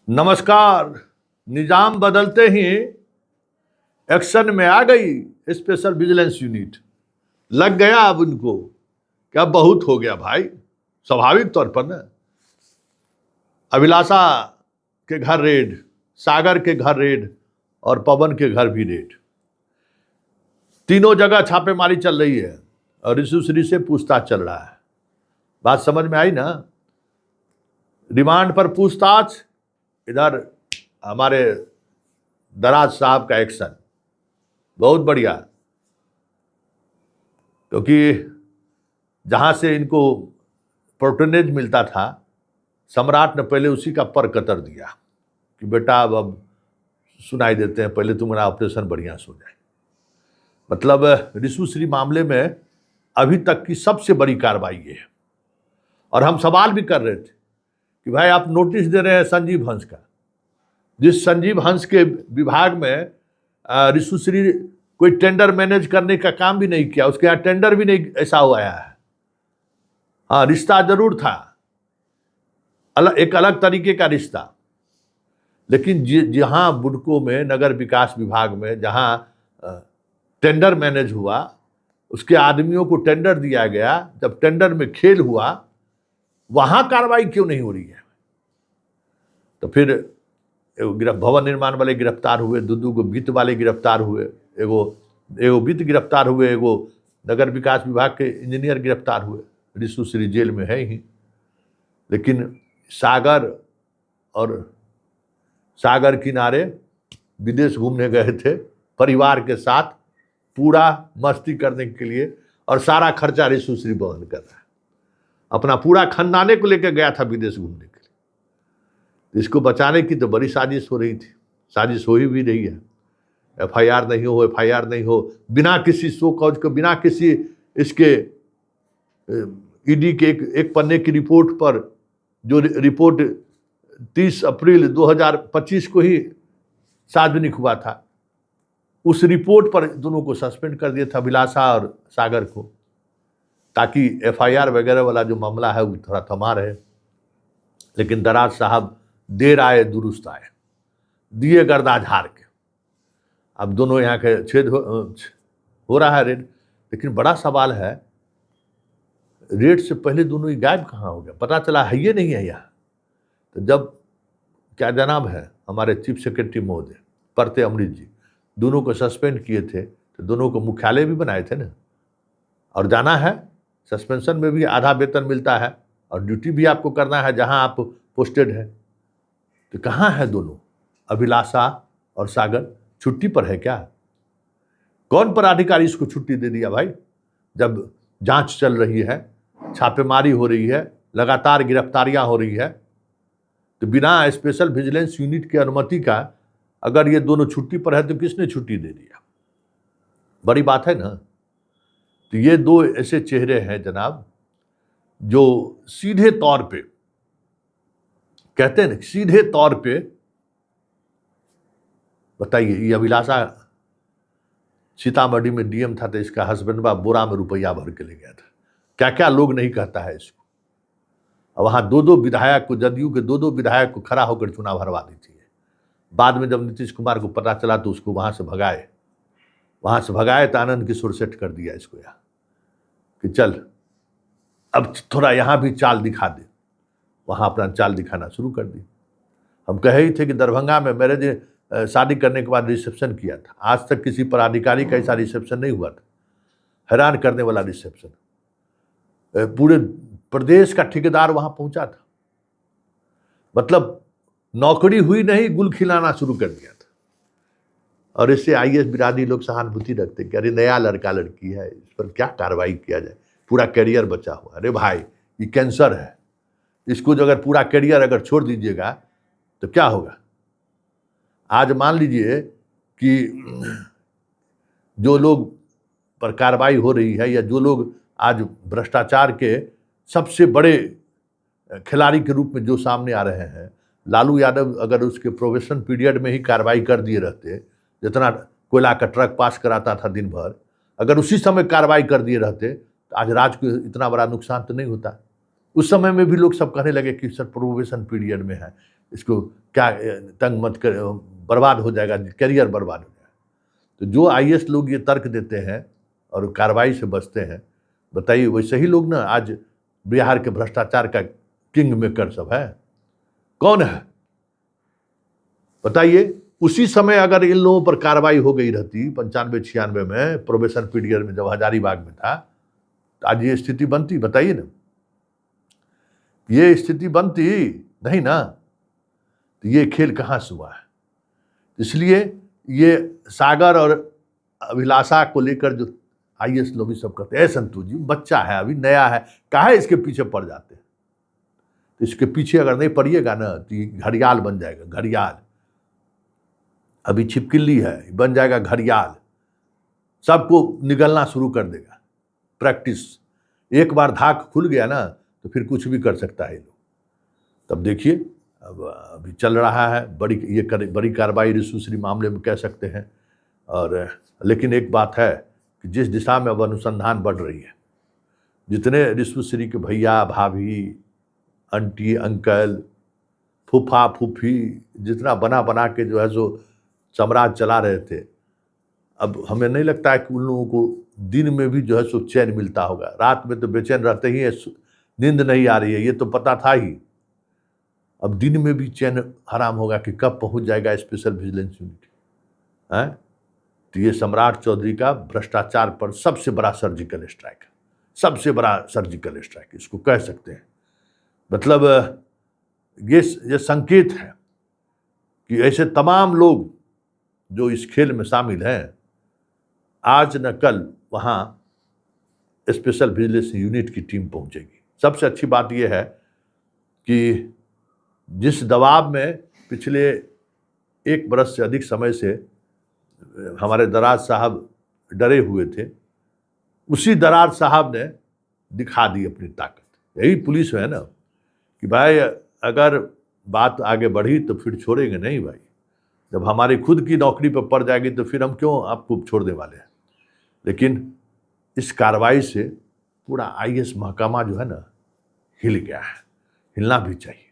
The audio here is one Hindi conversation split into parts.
नमस्कार। निजाम बदलते ही एक्शन में आ गई स्पेशल विजिलेंस यूनिट। लग गया अब उनको क्या बहुत हो गया भाई। स्वाभाविक तौर पर ना, अभिलाषा के घर रेड, सागर के घर रेड और पवन के घर भी रेड। तीनों जगह छापेमारी चल रही है और ऋषुश्री से पूछताछ चल रहा है। बात समझ में आई ना। रिमांड पर पूछताछ, इधर हमारे दराज साहब का एक्शन बहुत बढ़िया, क्योंकि जहां से इनको प्रोटोनेज मिलता था, सम्राट ने पहले उसी का पर कतर दिया कि बेटा अब सुनाई देते हैं, पहले तुम्हारा ऑपरेशन बढ़िया से हो जाए। मतलब ऋषुश्री मामले में अभी तक की सबसे बड़ी कार्रवाई ये है। और हम सवाल भी कर रहे थे कि भाई आप नोटिस दे रहे हैं संजीव हंस का, जिस संजीव हंस के विभाग में ऋषुश्री कोई टेंडर मैनेज करने का काम भी नहीं किया, उसके यहाँ टेंडर भी नहीं ऐसा हुआ है। हाँ, रिश्ता जरूर था, एक अलग तरीके का रिश्ता, लेकिन जहां बुडको में नगर विकास विभाग में जहां टेंडर मैनेज हुआ, उसके आदमियों को टेंडर दिया गया, जब टेंडर में खेल हुआ वहां कार्रवाई क्यों नहीं हो रही है? तो फिर भवन निर्माण वाले गिरफ्तार हुए, दू गो वित्त वाले गिरफ्तार हुए, एगो वित्त गिरफ्तार हुए, एगो नगर विकास विभाग के इंजीनियर गिरफ्तार हुए। ऋषुश्री जेल में है ही, लेकिन सागर किनारे विदेश घूमने गए थे परिवार के साथ, पूरा मस्ती करने के लिए, और सारा खर्चा ऋषुश्री वहन कर रहा है। अपना पूरा खानदाने को लेकर गया था विदेश घूमने के लिए। इसको बचाने की तो बड़ी साजिश हो रही थी, साजिश हो ही भी रही है। एफआईआर नहीं हो, बिना किसी शो कॉज के, बिना किसी इसके ईडी के एक पन्ने की रिपोर्ट पर, जो रिपोर्ट 30 अप्रैल 2025 को ही सार्वजनिक हुआ था, उस रिपोर्ट पर दोनों को सस्पेंड कर दिया था, अभिलाषा और सागर को, ताकि एफआईआर वगैरह वाला जो मामला है वो थोड़ा थमा रहे। लेकिन दराज साहब देर आए दुरुस्त आए, दिए गर्दा झाड़ के। अब दोनों यहाँ के छेद हो रहा है रेड। लेकिन बड़ा सवाल है, रेड से पहले दोनों ही गायब कहाँ हो गया? पता चला है ये नहीं है यहाँ। तो जब क्या जनाब है हमारे चीफ सेक्रेटरी महोदय परते अमृत जी दोनों को सस्पेंड किए थे, तो दोनों को मुख्यालय भी बनाए थे ना, और जाना है। सस्पेंशन में भी आधा वेतन मिलता है और ड्यूटी भी आपको करना है जहां आप पोस्टेड है। तो कहाँ है दोनों? अभिलाषा और सागर छुट्टी पर है क्या? कौन पदाधिकारी इसको छुट्टी दे दिया भाई? जब जांच चल रही है, छापेमारी हो रही है, लगातार गिरफ्तारियां हो रही है, तो बिना स्पेशल विजिलेंस यूनिट की अनुमति का अगर ये दोनों छुट्टी पर है तो किसने छुट्टी दे दिया? बड़ी बात है ना। तो ये दो ऐसे चेहरे हैं जनाब, जो सीधे तौर पे कहते हैं ना, सीधे तौर पे बताइए, ये अभिलाषा सीतामढ़ी में डीएम था, तो इसका हस्बैंड बा बोरा में रुपया भर के ले गया था। क्या क्या लोग नहीं कहता है इसको। और वहां दो विधायक को, जदयू के दो विधायक को खड़ा होकर चुनाव हरवा दी थी। बाद में जब नीतीश कुमार को पता चला तो उसको वहां से भगाए तो आनंद किशोर सेट कर दिया इसको यहाँ कि चल अब थोड़ा यहाँ भी चाल दिखा दे। वहां अपना चाल दिखाना शुरू कर दी। हम कहे ही थे कि दरभंगा में मैरिज शादी करने के बाद रिसेप्शन किया था, आज तक किसी पदाधिकारी का ऐसा रिसेप्शन नहीं हुआ था। हैरान करने वाला रिसेप्शन, पूरे प्रदेश का ठेकेदार वहां पहुंचा था। मतलब नौकरी हुई नहीं, गुल खिलाना शुरू कर दिया था। और इससे आईएएस बिरादरी लोग सहानुभूति रखते कि अरे नया लड़का लड़की है, इस पर क्या कार्रवाई किया जाए, पूरा करियर बचा हुआ। अरे भाई ये कैंसर है, इसको जो अगर पूरा करियर अगर छोड़ दीजिएगा तो क्या होगा? आज मान लीजिए कि जो लोग पर कार्रवाई हो रही है, या जो लोग आज भ्रष्टाचार के सबसे बड़े खिलाड़ी के रूप में जो सामने आ रहे हैं, लालू यादव अगर उसके प्रोबेशन पीरियड में ही कार्रवाई कर दिए रहते, जितना कोयला का ट्रक पास कराता था दिन भर, अगर उसी समय कार्रवाई कर दिए रहते तो आज राज्य को इतना बड़ा नुकसान तो नहीं होता। उस समय में भी लोग सब कहने लगे कि सर प्रोबेशन पीरियड में है, इसको क्या तंग मत कर, बर्बाद हो जाएगा, करियर बर्बाद हो जाएगा। तो जो आईएएस लोग ये तर्क देते हैं और कार्रवाई से बचते हैं, बताइए वैसे ही लोग ना आज बिहार के भ्रष्टाचार का किंग मेकर सब है। कौन है बताइए? उसी समय अगर इन लोगों पर कार्रवाई हो गई रहती 95-96 में, प्रोबेशन पीरियड में जब हजारीबाग में था, तो आज ये स्थिति बनती? बताइए ना, ये स्थिति बनती नहीं ना। तो ये खेल कहाँ से हुआ है? इसलिए ये सागर और अभिलाषा को लेकर जो आईएएस लोग सब कहते हैं, संतोष जी बच्चा है, अभी नया है, काहे इसके पीछे पड़ जाते हैं? तो इसके पीछे अगर नहीं पड़िएगा ना तो ये घड़ियाल बन जाएगा, घड़ियाल। अभी छिपकली है, बन जाएगा घड़ियाल, सबको निगलना शुरू कर देगा। प्रैक्टिस, एक बार धाक खुल गया ना तो फिर कुछ भी कर सकता है ये लोग। तब देखिए अब अभी चल रहा है बड़ी कार्रवाई रिश्वश्री मामले में कह सकते हैं। और लेकिन एक बात है कि जिस दिशा में अब अनुसंधान बढ़ रही है, जितने रिश्वश्री के भैया भाभी, आंटी अंकल, फूफा फूफी जितना बना बना के जो है सो साम्राज्य चला रहे थे, अब हमें नहीं लगता है कि उन लोगों को दिन में भी जो है सो चैन मिलता होगा। रात में तो बेचैन रहते ही है, नींद नहीं आ रही है, ये तो पता था ही। अब दिन में भी चैन हराम होगा कि कब पहुंच जाएगा स्पेशल विजिलेंस यूनिट है। तो ये सम्राट चौधरी का भ्रष्टाचार पर सबसे बड़ा सर्जिकल स्ट्राइक है, सबसे बड़ा सर्जिकल स्ट्राइक इसको कह सकते हैं। मतलब ये संकेत है कि ऐसे तमाम लोग जो इस खेल में शामिल हैं, आज न कल वहाँ स्पेशल विजिलेंस यूनिट की टीम पहुंचेगी। सबसे अच्छी बात यह है कि जिस दबाव में पिछले 1 बरस से अधिक समय से हमारे दराज साहब डरे हुए थे, उसी दराज साहब ने दिखा दी अपनी ताकत। यही पुलिस है ना कि भाई अगर बात आगे बढ़ी तो फिर छोड़ेंगे नहीं भाई। जब हमारी खुद की नौकरी पर पड़ जाएगी तो फिर हम क्यों आपको छोड़ने वाले हैं। लेकिन इस कार्रवाई से पूरा आईएएस महकमा जो है ना हिल गया है, हिलना भी चाहिए।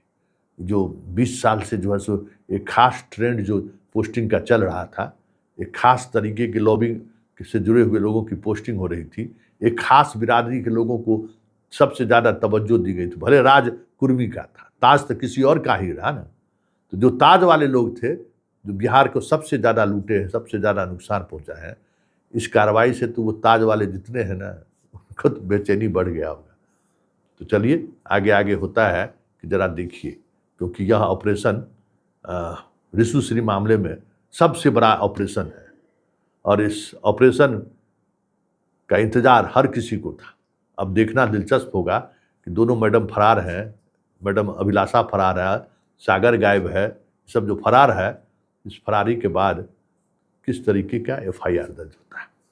जो 20 साल से जो है सो एक खास ट्रेंड जो पोस्टिंग का चल रहा था, एक खास तरीके की लॉबिंग से जुड़े हुए लोगों की पोस्टिंग हो रही थी, एक खास बिरादरी के लोगों को सबसे ज़्यादा तवज्जो दी गई थी। भले राज कुर्मी का था, ताज तो किसी और का ही रहा ना। तो जो ताज वाले लोग थे, जो बिहार को सबसे ज़्यादा लूटे हैं, सबसे ज़्यादा नुकसान पहुंचा है, इस कार्रवाई से तो वो ताज वाले जितने हैं ना, उनको तो बेचैनी बढ़ गया होगा। तो चलिए आगे आगे होता है कि ज़रा देखिए, क्योंकि यह ऑपरेशन रिश्वश्री मामले में सबसे बड़ा ऑपरेशन है और इस ऑपरेशन का इंतजार हर किसी को था। अब देखना दिलचस्प होगा कि दोनों मैडम फरार हैं, मैडम अभिलाषा फरार है, सागर गायब है, सब जो फरार है, इस फरारी के बाद किस तरीके का एफआईआर दर्ज होता है।